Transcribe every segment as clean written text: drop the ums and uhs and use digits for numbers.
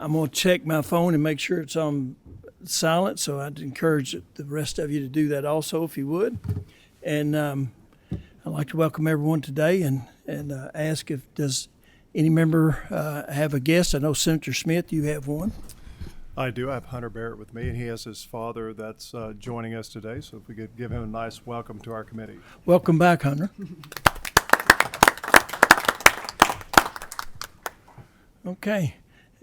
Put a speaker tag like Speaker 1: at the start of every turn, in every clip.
Speaker 1: I'm going to check my phone and make sure it's on silent, so I'd encourage the rest of you to do that also, if you would. And I'd like to welcome everyone today and ask if does any member have a guest. I know Senator Smith, you have one.
Speaker 2: I do. I have Hunter Barrett with me, and he has his father that's joining us today. So if we could give him a nice welcome to our committee.
Speaker 1: Welcome back, Hunter. Okay.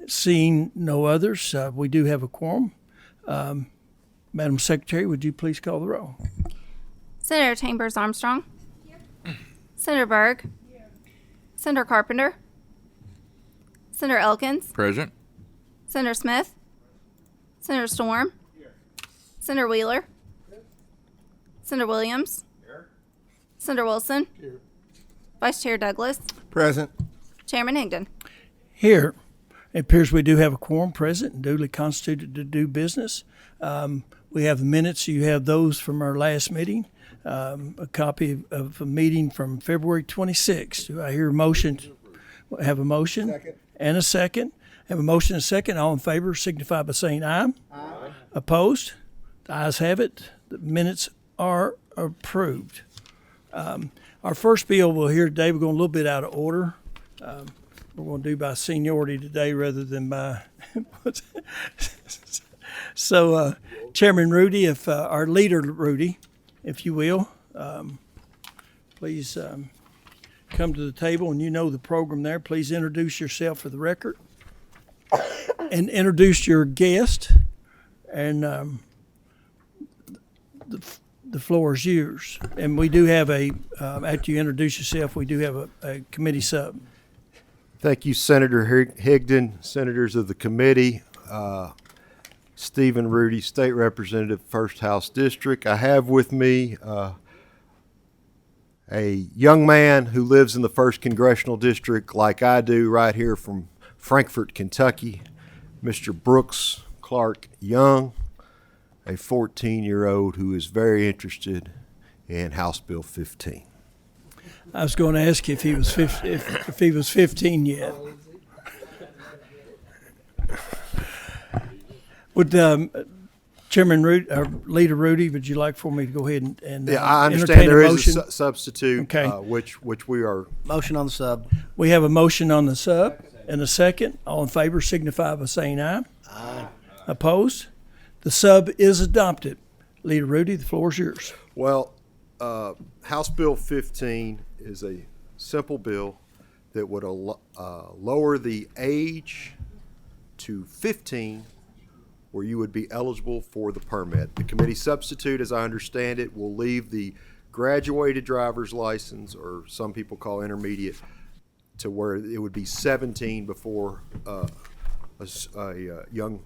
Speaker 1: Seeing no others, we do have a quorum. Madam Secretary, would you please call the roll?
Speaker 3: Senator Chambers Armstrong. Here. Senator Berg. Here. Senator Carpenter. Senator Elkins.
Speaker 4: Present.
Speaker 3: Senator Smith. Senator Storm. Here. Senator Wheeler. Here. Senator Williams. Here. Senator Wilson. Here. Vice Chair Douglas.
Speaker 5: Present.
Speaker 3: Chairman Higdon.
Speaker 1: Here. It appears we do have a quorum present and duly constituted to do business. We have the minutes. You have those from our last meeting. A copy of a meeting from February 26th. Do I hear a motion? Have a motion?
Speaker 5: Second.
Speaker 1: And a second. Have a motion and a second. All in favor signify by saying aye.
Speaker 5: Aye.
Speaker 1: Opposed? The ayes have it. The minutes are approved. Our first bill we'll hear today, we're going a little bit out of order. We're going to do by seniority today rather than by. So, Chairman Rudy, if our leader Rudy, if you will, please come to the table, and you know the program there. Please introduce yourself for the record, and introduce your guest, and the floor is yours. And we do have after you introduce yourself, we do have a committee sub.
Speaker 5: Thank you, Senator Higdon, senators of the committee, Stephen Rudy, State Representative, First House District. I have with me a young man who lives in the 1st Congressional District like I do, right here from Frankfort, Kentucky, Mr. Brooks Clark Young, a 14-year-old who is very interested in House Bill 15.
Speaker 1: I was going to ask if he was 15 yet. Would Chairman Rudy, Leader Rudy, would you like for me to go ahead and
Speaker 5: Yeah, I understand
Speaker 1: entertain
Speaker 5: there
Speaker 1: a
Speaker 5: is
Speaker 1: motion?
Speaker 5: a substitute,
Speaker 1: Okay.
Speaker 5: which we are.
Speaker 6: Motion on the sub.
Speaker 1: We have a motion on the sub and a second. All in favor signify by saying aye.
Speaker 6: Aye.
Speaker 1: Opposed? The sub is adopted. Leader Rudy, the floor is yours.
Speaker 5: Well, House Bill 15 is a simple bill that would lower the age to 15 where you would be eligible for the permit. The committee substitute, as I understand it, will leave the graduated driver's license, or some people call intermediate, to where it would be 17 before a young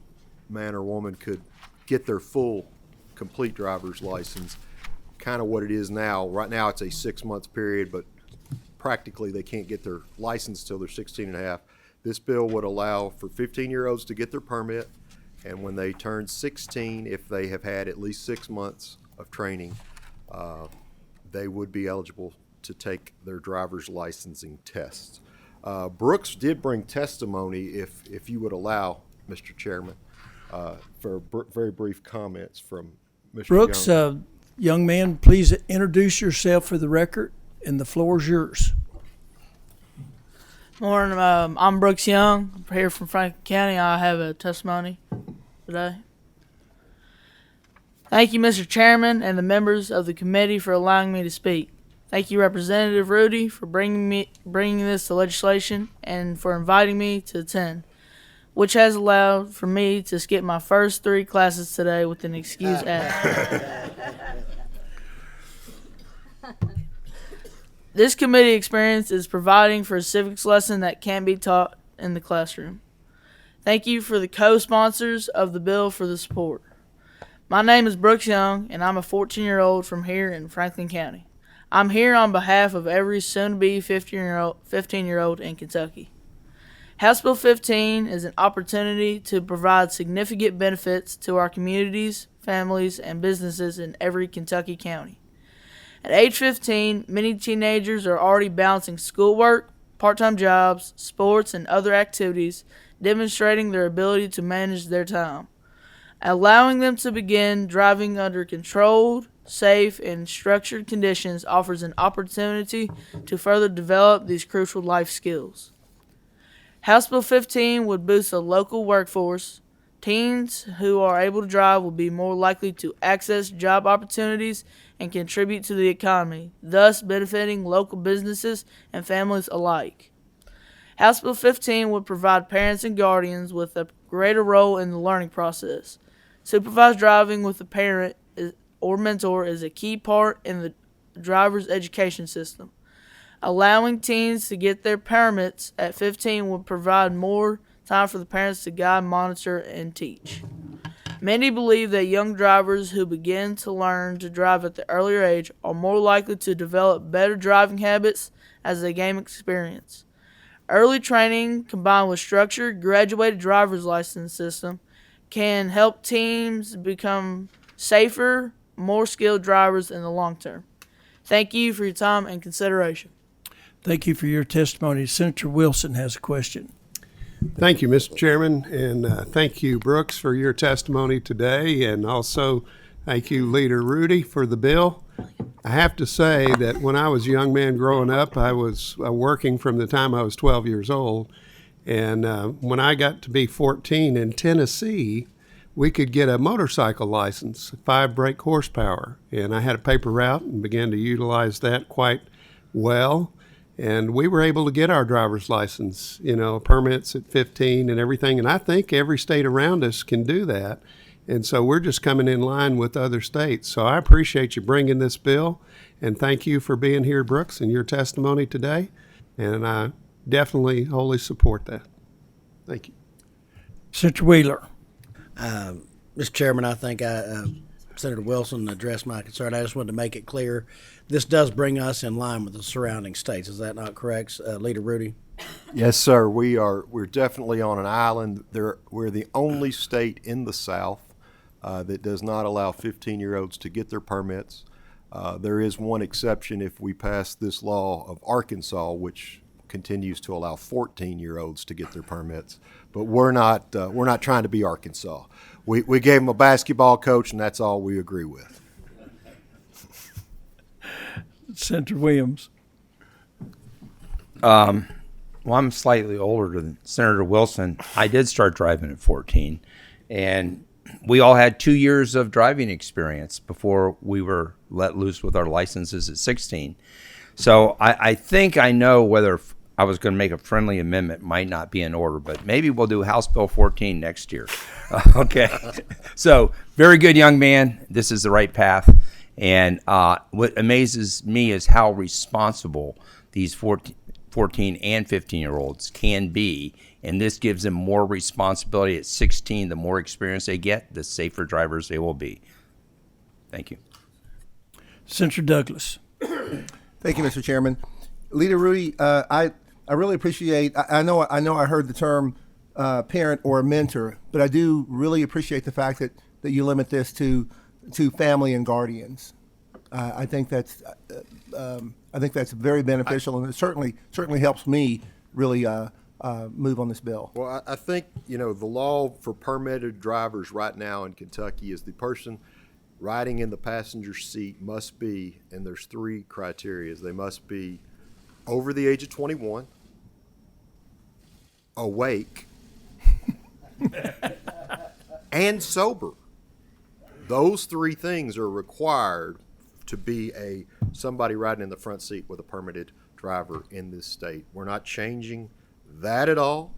Speaker 5: man or woman could get their full, complete driver's license. Kind of what it is now. Right now it's a 6-month period, but practically they can't get their license till they're 16 and a half. This bill would allow for 15-year-olds to get their permit, and when they turn 16, if they have had at least 6 months of training, they would be eligible to take their driver's licensing tests. Brooks did bring testimony, if you would allow, Mr. Chairman, for very brief comments from Mr.
Speaker 1: Brooks,
Speaker 5: Young.
Speaker 1: Young man, please introduce yourself for the record, and the floor is yours.
Speaker 7: Morning, I'm Brooks Young. I'm here from Franklin County. I have a testimony today. Thank you, Mr. Chairman, and the members of the committee for allowing me to speak. Thank you, Representative Rudy, for bringing this to legislation and for inviting me to attend, which has allowed for me to skip my first 3 classes today with an excuse asked. This committee experience is providing for a civics lesson that can be taught in the classroom. Thank you for the co-sponsors of the bill for the support. My name is Brooks Young, and I'm a 14-year-old from here in Franklin County. I'm here on behalf of every soon-to-be 15-year-old in Kentucky. House Bill 15 is an opportunity to provide significant benefits to our communities, families, and businesses in every Kentucky county. At age 15, many teenagers are already balancing schoolwork, part-time jobs, sports, and other activities demonstrating their ability to manage their time. Allowing them to begin driving under controlled, safe, and structured conditions offers an opportunity to further develop these crucial life skills. House Bill 15 would boost the local workforce. Teens who are able to drive will be more likely to access job opportunities and contribute to the economy, thus benefiting local businesses and families alike. House Bill 15 would provide parents and guardians with a greater role in the learning process. Supervised driving with a parent or mentor is a key part in the driver's education system. Allowing teens to get their permits at 15 would provide more time for the parents to guide, monitor, and teach. Many believe that young drivers who begin to learn to drive at the earlier age are more likely to develop better driving habits as they gain experience. Early training combined with structured graduated driver's license system can help teams become safer, more skilled drivers in the long term. Thank you for your time and consideration.
Speaker 1: Thank you for your testimony. Senator Wilson has a question.
Speaker 4: Thank you, Mr. Chairman, and thank you, Brooks, for your testimony today, and also thank you, Leader Rudy, for the bill. I have to say that when I was a young man growing up, I was working from the time I was 12 years old, and when I got to be 14 in Tennessee, we could get a motorcycle license, 5 brake horsepower, and I had a paper route and began to utilize that quite well. And we were able to get our driver's license, permits at 15 and everything. And I think every state around us can do that. And so we're just coming in line with other states. So I appreciate you bringing this bill. And thank you for being here, Brooks, and your testimony today. And I definitely wholly support that. Thank you.
Speaker 1: Senator Wheeler.
Speaker 6: Mr. Chairman, I think Senator Wilson addressed my concern. I just wanted to make it clear this does bring us in line with the surrounding states. Is that not correct, Leader Rudy?
Speaker 5: Yes, sir. We're definitely on an island. We're the only state in the South that does not allow 15-year-olds to get their permits. There is one exception if we pass this law of Arkansas, which continues to allow 14-year-olds to get their permits. But we're not trying to be Arkansas. We gave them a basketball coach, and that's all we agree with.
Speaker 1: Senator Williams.
Speaker 8: Well, I'm slightly older than Senator Wilson. I did start driving at 14, and we all had 2 years of driving experience before we were let loose with our licenses at 16. So I think I know whether I was going to make a friendly amendment. Might not be in order, but maybe we'll do House Bill 14 next year. Okay. So very good, young man. This is the right path. And what amazes me is how responsible these 14 and 15-year-olds can be. And this gives them more responsibility at 16. The more experience they get, the safer drivers they will be. Thank you.
Speaker 1: Senator Douglas.
Speaker 9: Thank you, Mr. Chairman. Leader Rudy, I really appreciate, I know I heard the term parent or mentor, but I do really appreciate the fact that you limit this to family and guardians. I think that's very beneficial, and it certainly helps me really move on this bill.
Speaker 5: Well, I think, the law for permitted drivers right now in Kentucky is the person riding in the passenger seat must be, and there's 3 criteria. They must be over the age of 21, awake, and sober. Those 3 things are required to be somebody riding in the front seat with a permitted driver in this state. We're not changing that at all.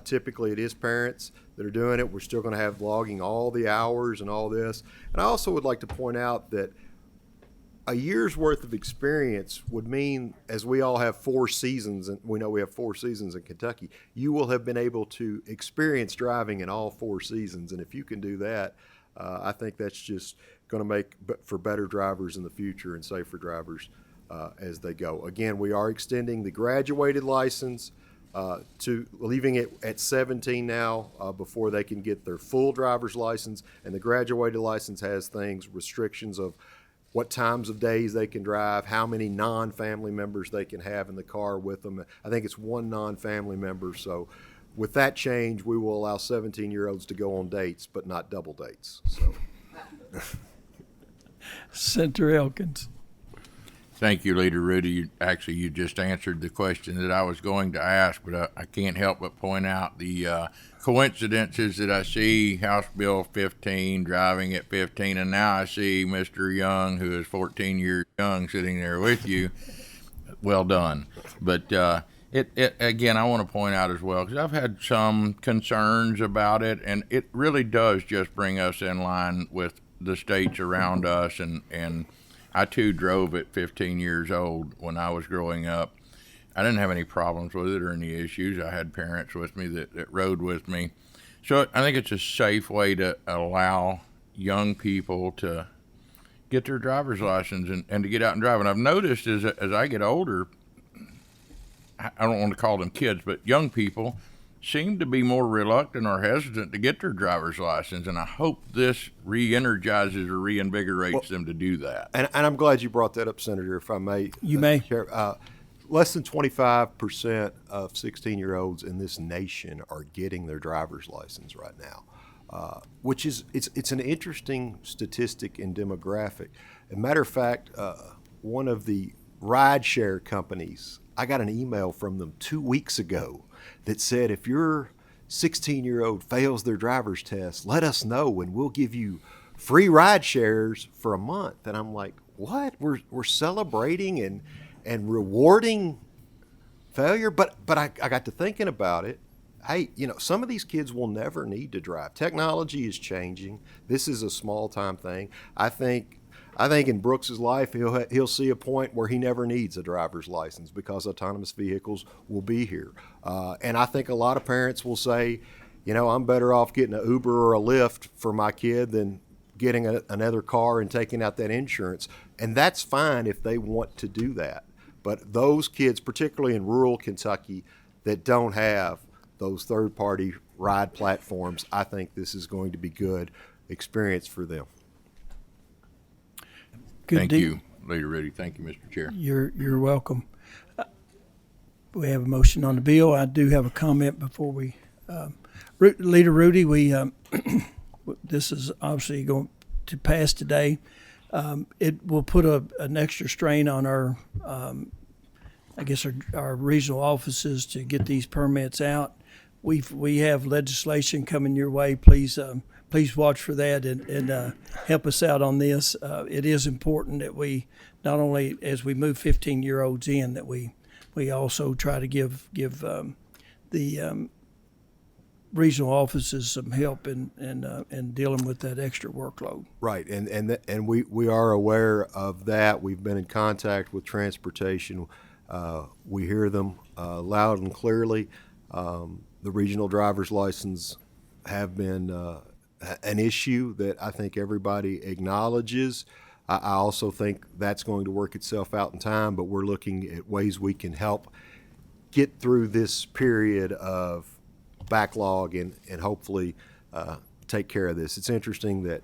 Speaker 5: Typically, it is parents that are doing it. We're still going to have logging all the hours and all this. And I also would like to point out that a year's worth of experience would mean, as we all have 4 seasons, and we know we have 4 seasons in Kentucky, you will have been able to experience driving in all 4 seasons. And if you can do that, I think that's just going to make for better drivers in the future and safer drivers as they go. Again, we are extending the graduated license to leaving it at 17 now before they can get their full driver's license. And the graduated license has restrictions of what times of days they can drive, how many non-family members they can have in the car with them. I think it's 1 non-family member, so with that change, we will allow 17-year-olds to go on dates, but not double dates. So,
Speaker 1: Senator Elkins.
Speaker 10: Thank you, Leader Rudy. You just answered the question that I was going to ask, but I can't help but point out the coincidences that I see House Bill 15 driving at 15, and now I see Mr. Young, who is 14 years young, sitting there with you. Well done. But again, I want to point out as well, because I've had some concerns about it, and it really does just bring us in line with the states around us, and I too drove at 15 years old when I was growing up. I didn't have any problems with it or any issues. I had parents with me that rode with me. So I think it's a safe way to allow young people to get their driver's license and to get out and drive. And I've noticed as I get older, I don't want to call them kids, but young people seem to be more reluctant or hesitant to get their driver's license, and I hope this re-energizes or reinvigorates them to do that.
Speaker 5: and I'm glad you brought that up, Senator, if I may.
Speaker 1: You may.
Speaker 5: Less than 25% of 16-year-olds in this nation are getting their driver's license right now, which is it's an interesting statistic and demographic. As a matter of fact, one of the rideshare companies, I got an email from them 2 weeks ago that said, if your 16-year-old fails their driver's test, let us know and we'll give you free ride shares for a month. And I'm like, what? We're celebrating and rewarding failure? But I got to thinking about it. Hey, some of these kids will never need to drive. Technology is changing. This is a small time thing. I think in Brooks's life, he'll see a point where he never needs a driver's license because autonomous vehicles will be here. And I think a lot of parents will say, I'm better off getting an Uber or a Lyft for my kid than getting another car and taking out that insurance. And that's fine if they want to do that. But those kids, particularly in rural Kentucky, that don't have those third-party ride platforms, I think this is going to be good experience for them.
Speaker 10: Thank you, Leader Rudy. Thank you, Mr. Chair.
Speaker 1: You're welcome. We have a motion on the bill. I do have a comment before we, Leader Rudy, this is obviously going to pass today. It will put an extra strain on our, our regional offices to get these permits out. We have legislation coming your way. Please watch for that and help us out on this. It is important that we not only, as we move 15-year-olds in, that we also try to give the regional offices some help in dealing with that extra workload.
Speaker 5: Right, and we are aware of that. We've been in contact with transportation. We hear them loud and clearly. The regional driver's license have been an issue that I think everybody acknowledges. I also think that's going to work itself out in time, but we're looking at ways we can help get through this period of backlog and hopefully take care of this. It's interesting that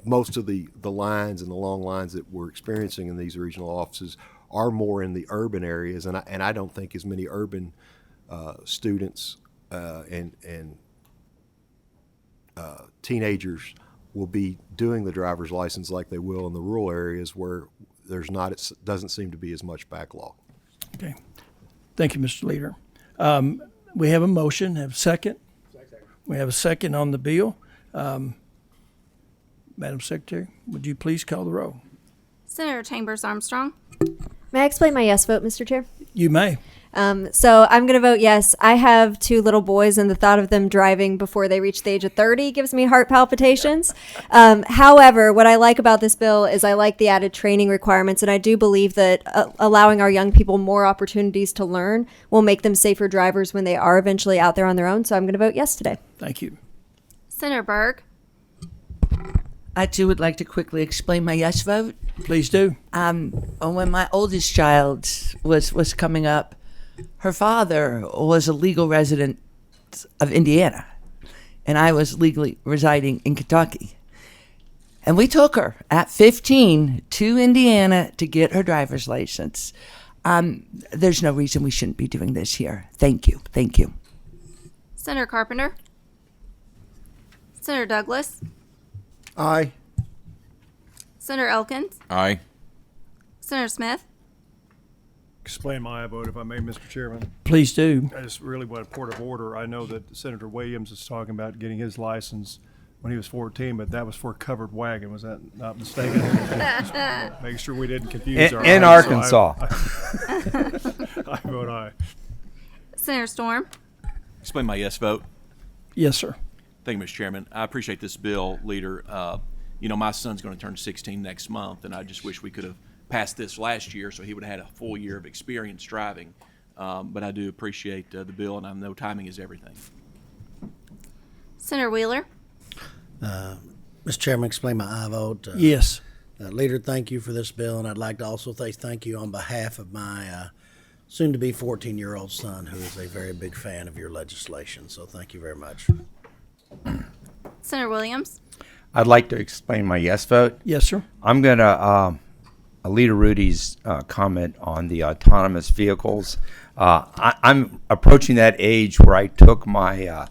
Speaker 5: most of the lines and the long lines that we're experiencing in these regional offices are more in the urban areas, and I don't think as many urban students and teenagers will be doing the driver's license like they will in the rural areas where it doesn't seem to be as much backlog.
Speaker 1: Okay. Thank you, Mr. Leader. We have a motion. Have a second? We have a second on the bill. Madam Secretary, would you please call the roll?
Speaker 3: Senator Chambers Armstrong.
Speaker 11: May I explain my yes vote, Mr. Chair?
Speaker 1: You may.
Speaker 11: So I'm going to vote yes. I have 2 little boys, and the thought of them driving before they reach the age of 30 gives me heart palpitations. However, what I like about this bill is I like the added training requirements, and I do believe that allowing our young people more opportunities to learn will make them safer drivers when they are eventually out there on their own. So I'm going to vote yes today.
Speaker 1: Thank you.
Speaker 3: Senator Berg.
Speaker 12: I too would like to quickly explain my yes vote.
Speaker 1: Please do.
Speaker 12: When my oldest child was coming up, her father was a legal resident of Indiana, and I was legally residing in Kentucky. And we took her at 15 to Indiana to get her driver's license. There's no reason we shouldn't be doing this here. Thank you. Thank you.
Speaker 3: Senator Carpenter, Senator Douglas,
Speaker 9: Aye.
Speaker 3: Senator Elkins,
Speaker 10: Aye.
Speaker 3: Senator Smith,
Speaker 2: Explain my vote, if I may, Mr. Chairman.
Speaker 1: Please do.
Speaker 2: I just really want a point of order. I know that Senator Williams is talking about getting his license when he was 14, but that was for a covered wagon. Was that not mistaken? Make sure we didn't confuse our
Speaker 8: In
Speaker 2: eyes. So
Speaker 8: Arkansas.
Speaker 2: I vote aye.
Speaker 3: Senator Storm,
Speaker 13: Explain my yes vote.
Speaker 1: Yes, sir.
Speaker 13: Thank you, Mr. Chairman. I appreciate this bill, Leader. You know, my son's going to turn 16 next month, and I just wish we could have passed this last year so he would have had a full year of experience driving. But I do appreciate the bill, and I know timing is everything.
Speaker 3: Senator Wheeler,
Speaker 6: Mr. Chairman, explain my aye vote.
Speaker 1: Yes.
Speaker 6: Leader, thank you for this bill, and I'd like to also say thank you on behalf of my soon-to-be 14-year-old son, who is a very big fan of your legislation. So thank you very much.
Speaker 3: Senator Williams,
Speaker 8: I'd like to explain my yes vote.
Speaker 1: Yes, sir.
Speaker 8: I'm going to Leader Rudy's comment on the autonomous vehicles. I'm approaching that age where I took my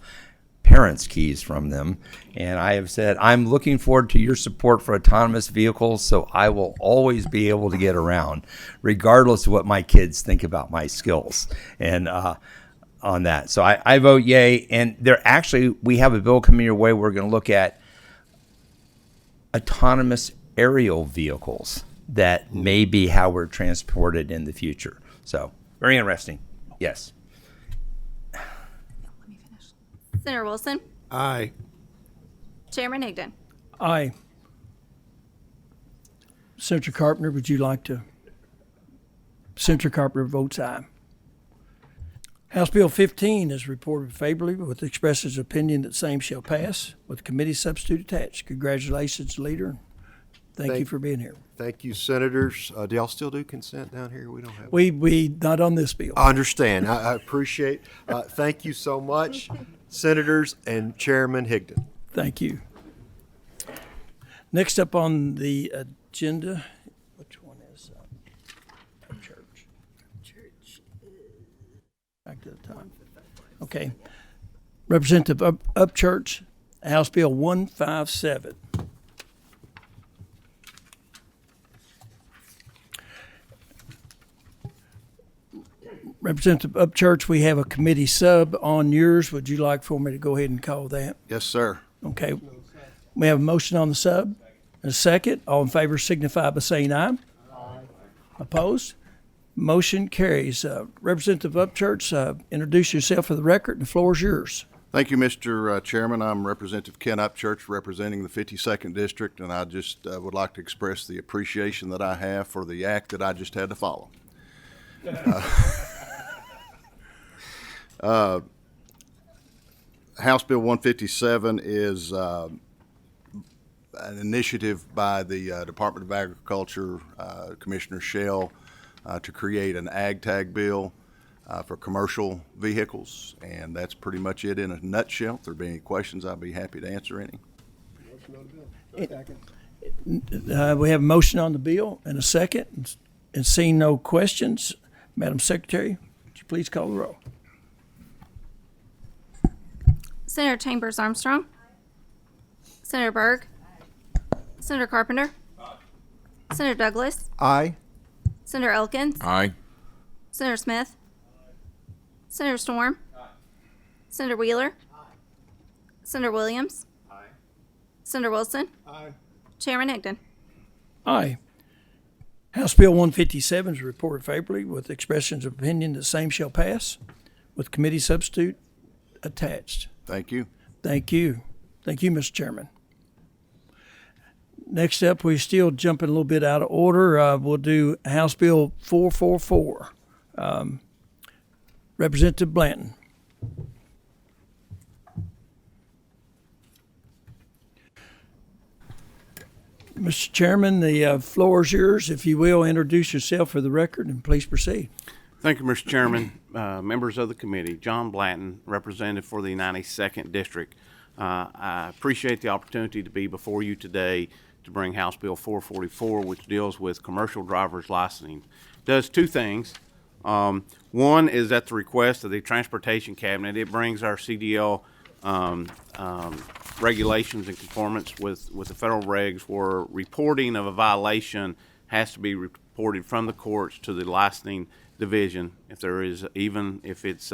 Speaker 8: parents' keys from them, and I have said I'm looking forward to your support for autonomous vehicles, so I will always be able to get around, regardless of what my kids think about my skills. And on that, so I vote yay. And we have a bill coming your way. We're going to look at autonomous aerial vehicles. That may be how we're transported in the future. So, very interesting. Yes.
Speaker 3: Senator Wilson,
Speaker 4: Aye.
Speaker 3: Chairman Higdon.
Speaker 1: Aye. Senator Carpenter, would you like to? Senator Carpenter votes aye. House Bill 15 is reported favorably with expresses opinion that same shall pass with committee substitute attached. Congratulations, Leader. Thank you for being here.
Speaker 5: Thank you, Senators. Do y'all still do consent down here? We don't have.
Speaker 1: We not on this bill.
Speaker 5: I understand. I appreciate. Thank you so much, Senators and Chairman Higdon.
Speaker 1: Thank you. Next up on the agenda, which one is Upchurch? Back to the top. Okay. Representative Upchurch, House Bill 157. Representative Upchurch, we have a committee sub on yours. Would you like for me to go ahead and call that?
Speaker 5: Yes, sir.
Speaker 1: Okay. We have a motion on the sub and a second. All in favor signify by saying aye. Aye. Opposed? Motion carries. Representative Upchurch, introduce yourself for the record. The floor is yours.
Speaker 14: Thank you, Mr. Chairman. I'm Representative Ken Upchurch, representing the 52nd District, and I just would like to express the appreciation that I have for the act that I just had to follow. House Bill 157 is an initiative by the Department of Agriculture, Commissioner Shell, to create an ag tag bill for commercial vehicles, and that's pretty much it in a nutshell. If there be any questions, I'd be happy to answer any.
Speaker 1: We have a motion on the bill and a second, and seeing no questions, Madam Secretary, would you please call the roll?
Speaker 3: Senator Chambers Armstrong, Senator Berg, Senator Carpenter, Senator Douglas,
Speaker 9: Aye.
Speaker 3: Senator Elkins,
Speaker 10: Aye.
Speaker 3: Senator Smith, Senator Storm, Senator Wheeler, Senator Williams, Senator Wilson, Chairman Higdon.
Speaker 1: Aye. House Bill 157 is reported favorably with expressions of opinion that same shall pass with committee substitute attached.
Speaker 14: Thank you.
Speaker 1: Thank you. Thank you, Mr. Chairman. Next up, we're still jumping a little bit out of order. We'll do House Bill 444. Representative Blanton. Mr. Chairman, the floor is yours. If you will, introduce yourself for the record and please proceed.
Speaker 15: Thank you, Mr. Chairman, members of the committee. John Blanton, representative for the 92nd District. I appreciate the opportunity to be before you today to bring House Bill 444, which deals with commercial driver's licensing. It does two things. One is at the request of the Transportation Cabinet. It brings our CDL regulations in conformance with the federal regs, where reporting of a violation has to be reported from the courts to the licensing division. If there is, even if it's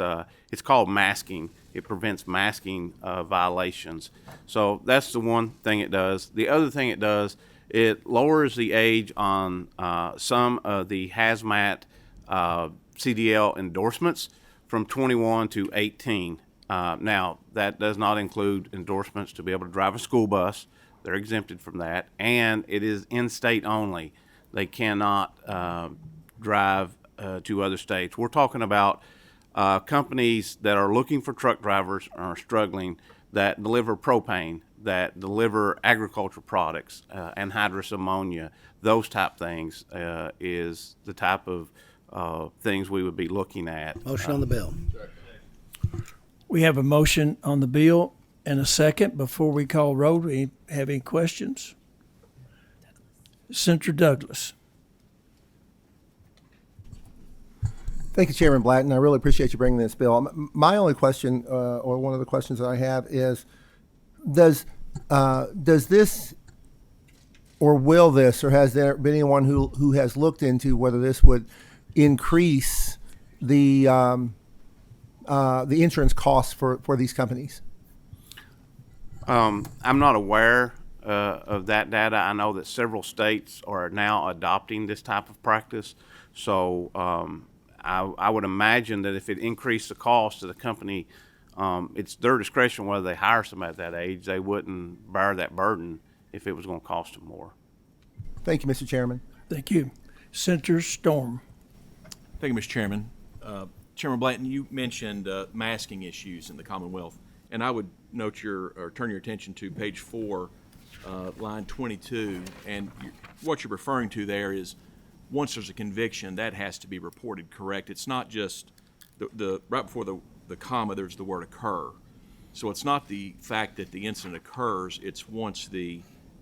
Speaker 15: called masking, it prevents masking violations. So that's the one thing it does. The other thing it does, it lowers the age on some of the hazmat CDL endorsements from 21 to 18. Now, that does not include endorsements to be able to drive a school bus. They're exempted from that. And it is in-state only. They cannot drive to other states. We're talking about companies that are looking for truck drivers and are struggling, that deliver propane, that deliver agricultural products, anhydrous ammonia, those type things is the type of things we would be looking at.
Speaker 6: Motion on the bill.
Speaker 1: We have a motion on the bill and a second. Before we call roll, do we have any questions? Senator Douglas.
Speaker 9: Thank you, Chairman Blatton. I really appreciate you bringing this bill. My only question, or one of the questions that I have, is does this, or will this, or has there been anyone who has looked into whether this would increase the insurance costs for these companies?
Speaker 15: I'm not aware of that data. I know that several states are now adopting this type of practice. So I would imagine that if it increased the cost to the company, it's their discretion whether they hire somebody at that age. They wouldn't bear that burden if it was going to cost them more.
Speaker 9: Thank you, Mr. Chairman.
Speaker 1: Thank you. Senator Storm.
Speaker 13: Thank you, Mr. Chairman. Chairman Blanton, you mentioned masking issues in the Commonwealth, and I would note turn your attention to page 4, line 22, and what you're referring to there is once there's a conviction, that has to be reported, correct? It's not just the right before the comma, there's the word occur. So it's not the fact that the incident occurs, it's once the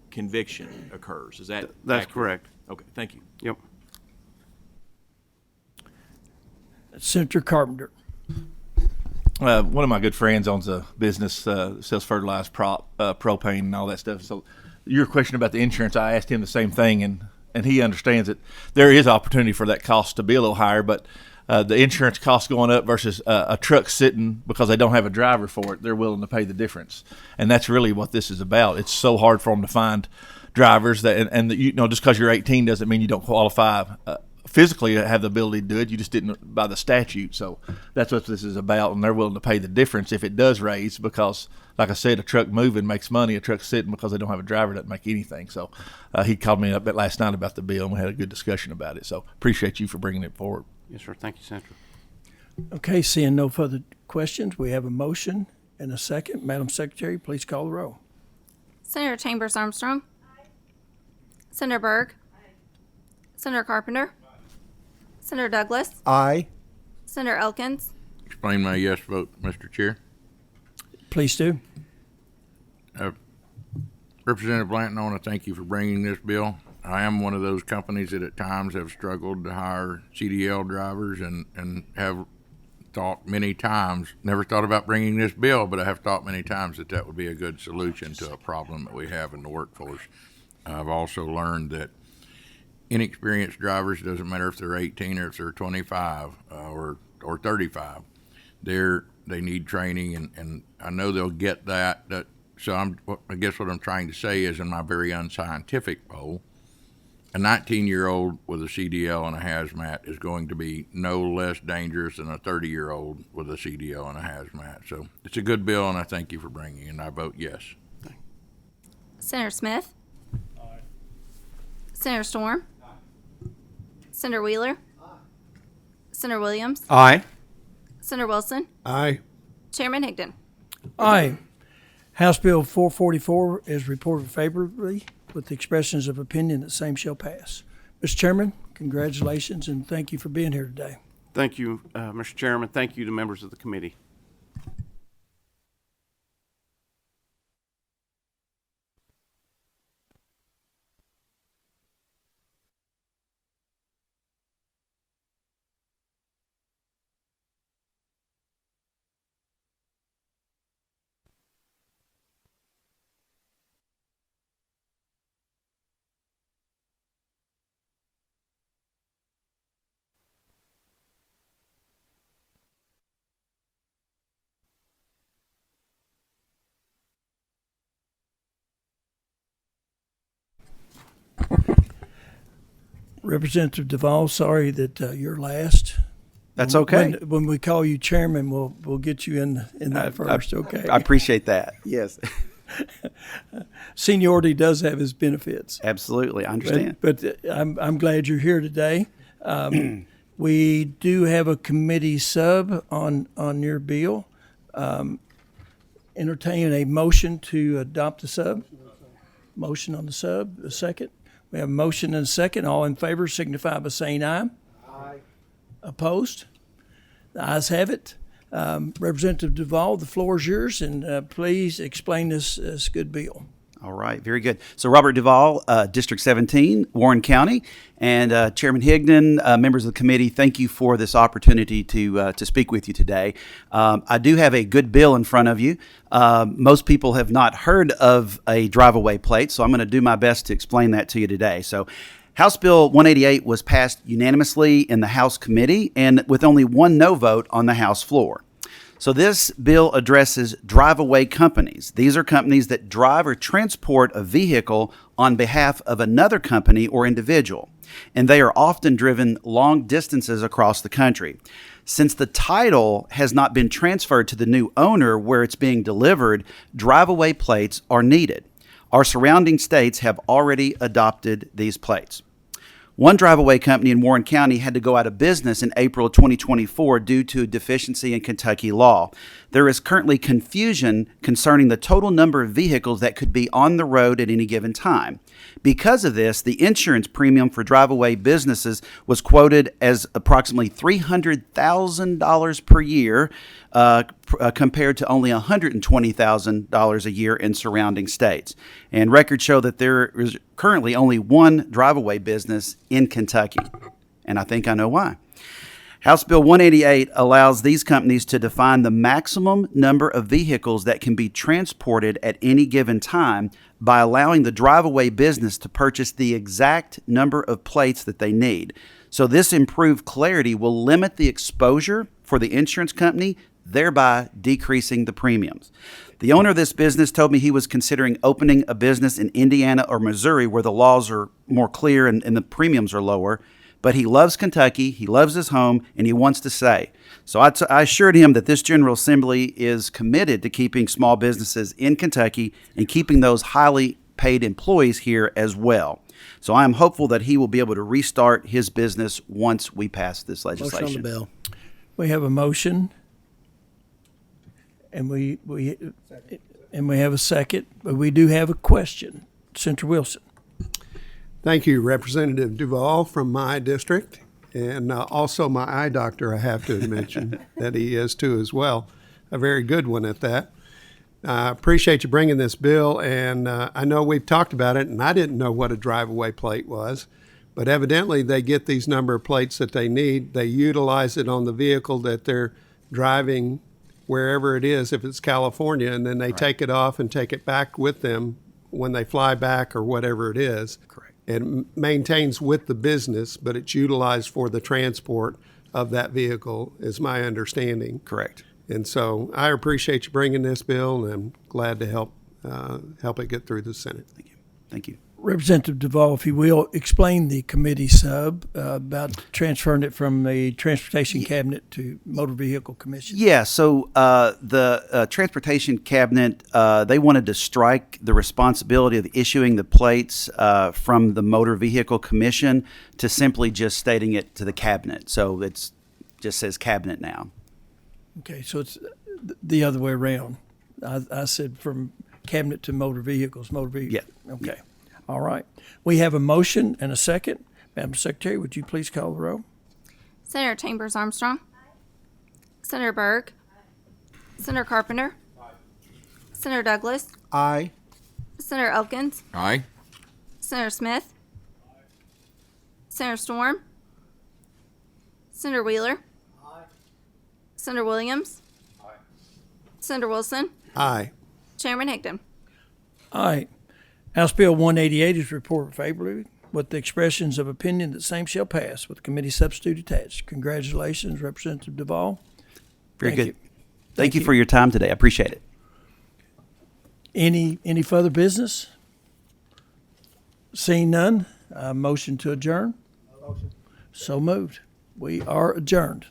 Speaker 13: conviction occurs. Is that
Speaker 15: That's
Speaker 13: accurate?
Speaker 15: correct.
Speaker 13: Okay, thank you.
Speaker 15: Yep.
Speaker 1: Senator Carpenter.
Speaker 16: One of my good friends owns a business, sells fertilized propane and all that stuff. So your question about the insurance, I asked him the same thing, and he understands that there is opportunity for that cost to be a little higher, but the insurance cost going up versus a truck sitting because they don't have a driver for it, they're willing to pay the difference. And that's really what this is about. It's so hard for them to find drivers that, and you know, just because you're 18 doesn't mean you don't qualify physically have the ability to do it. You just didn't by the statute. So that's what this is about, and they're willing to pay the difference if it does raise because, like I said, a truck moving makes money. A truck sitting because they don't have a driver doesn't make anything. So he called me up last night about the bill, and we had a good discussion about it. So appreciate you for bringing it forward.
Speaker 15: Yes, sir. Thank you, Senator.
Speaker 1: Okay, seeing no further questions, we have a motion and a second. Madam Secretary, please call the roll.
Speaker 3: Senator Chambers Armstrong. Aye. Senator Berg. Aye. Senator Carpenter. Aye. Senator Douglas.
Speaker 9: Aye.
Speaker 3: Senator Elkins.
Speaker 10: Explain my yes vote, Mr. Chair.
Speaker 1: Please do.
Speaker 10: Representative Blanton, I want to thank you for bringing this bill. I am one of those companies that at times have struggled to hire CDL drivers and have thought many times, never thought about bringing this bill, but I have thought many times that that would be a good solution to a problem that we have in the workforce. I've also learned that inexperienced drivers, doesn't matter if they're 18 or if they're 25 or 35, they need training, and I know they'll get that. So I guess what I'm trying to say is, in my very unscientific poll, a 19-year-old with a CDL and a hazmat is going to be no less dangerous than a 30-year-old with a CDL and a hazmat. So it's a good bill, and I thank you for bringing it, and I vote yes.
Speaker 3: Senator Smith. Aye. Senator Storm. Aye. Senator Wheeler. Aye. Senator Williams.
Speaker 8: Aye.
Speaker 3: Senator Wilson.
Speaker 4: Aye.
Speaker 3: Chairman Higdon.
Speaker 1: Aye. House Bill 444 is reported favorably with the expressions of opinion that same shall pass. Mr. Chairman, congratulations and thank you for being here today.
Speaker 15: Thank you, Mr. Chairman. Thank you to members of the committee.
Speaker 1: Representative Duvall, sorry that you're last.
Speaker 17: That's okay.
Speaker 1: When we call you chairman, we'll get you in that first. Okay.
Speaker 17: I appreciate that. Yes.
Speaker 1: Seniority does have its benefits.
Speaker 17: Absolutely, I understand.
Speaker 1: But I'm glad you're here today. We do have a committee sub on your bill. Entertain a motion to adopt the sub. Motion on the sub. A second. We have a motion and a second. All in favor signify by saying aye. Aye. Opposed? The ayes have it. Representative Duvall, the floor is yours, and please explain this good bill.
Speaker 17: All right, very good. So Robert Duvall, District 17, Warren County, and Chairman Higdon, members of the committee, thank you for this opportunity to speak with you today. I do have a good bill in front of you. Most people have not heard of a drive-away plate, so I'm going to do my best to explain that to you today. So House Bill 188 was passed unanimously in the House committee and with only one no vote on the House floor. So this bill addresses drive-away companies. These are companies that drive or transport a vehicle on behalf of another company or individual, and they are often driven long distances across the country. Since the title has not been transferred to the new owner where it's being delivered, drive-away plates are needed. Our surrounding states have already adopted these plates. One drive-away company in Warren County had to go out of business in April of 2024 due to a deficiency in Kentucky law. There is currently confusion concerning the total number of vehicles that could be on the road at any given time. Because of this, the insurance premium for drive-away businesses was quoted as approximately $300,000 per year compared to only $120,000 a year in surrounding states. And records show that there is currently only one drive-away business in Kentucky. And I think I know why. House Bill 188 allows these companies to define the maximum number of vehicles that can be transported at any given time by allowing the drive-away business to purchase the exact number of plates that they need. So this improved clarity will limit the exposure for the insurance company, thereby decreasing the premiums. The owner of this business told me he was considering opening a business in Indiana or Missouri where the laws are more clear and the premiums are lower. But he loves Kentucky, he loves his home, and he wants to stay. So I assured him that this General Assembly is committed to keeping small businesses in Kentucky and keeping those highly paid employees here as well. So I am hopeful that he will be able to restart his business once we pass this legislation.
Speaker 6: Motion on the bill.
Speaker 1: We have a motion, and we have a second, but we do have a question. Senator Wilson.
Speaker 4: Thank you, Representative Duvall from my district, and also my eye doctor, I have to mention that he is too as well. A very good one at that. I appreciate you bringing this bill, and I know we've talked about it, and I didn't know what a drive-away plate was, but evidently they get these number of plates that they need. They utilize it on the vehicle that they're driving wherever it is, if it's California, and then they take it off and take it back with them when they fly back or whatever it is.
Speaker 17: Correct.
Speaker 4: It maintains with the business, but it's utilized for the transport of that vehicle, is my understanding.
Speaker 17: Correct.
Speaker 4: And so I appreciate you bringing this bill, and I'm glad to help it get through the Senate.
Speaker 17: Thank you. Thank you.
Speaker 1: Representative Duvall, if you will, explain the committee sub about transferring it from the Transportation Cabinet to Motor Vehicle Commission.
Speaker 17: Yeah, so the Transportation Cabinet, they wanted to strike the responsibility of issuing the plates from the Motor Vehicle Commission to simply just stating it to the Cabinet. So it just says Cabinet now.
Speaker 1: Okay, so it's the other way around. I said from Cabinet to Motor Vehicles.
Speaker 17: Yeah.
Speaker 1: Okay.
Speaker 17: Yeah.
Speaker 1: All right. We have a motion and a second. Madam Secretary, would you please call the roll?
Speaker 3: Senator Chambers Armstrong. Senator Berg. Senator Carpenter. Senator Douglas.
Speaker 9: Aye.
Speaker 3: Senator Elkins.
Speaker 10: Aye.
Speaker 3: Senator Smith. Senator Storm. Senator Wheeler. Senator Williams. Senator Wilson.
Speaker 4: Aye.
Speaker 3: Chairman Higdon.
Speaker 1: Aye. House Bill 188 is reported favorably with the expressions of opinion that same shall pass with committee substitute attached. Congratulations, Representative Duvall.
Speaker 17: Very good.
Speaker 1: You.
Speaker 17: Thank you for your time today. I appreciate it.
Speaker 1: Any further business? Seeing none, motion to adjourn. So moved. We are adjourned.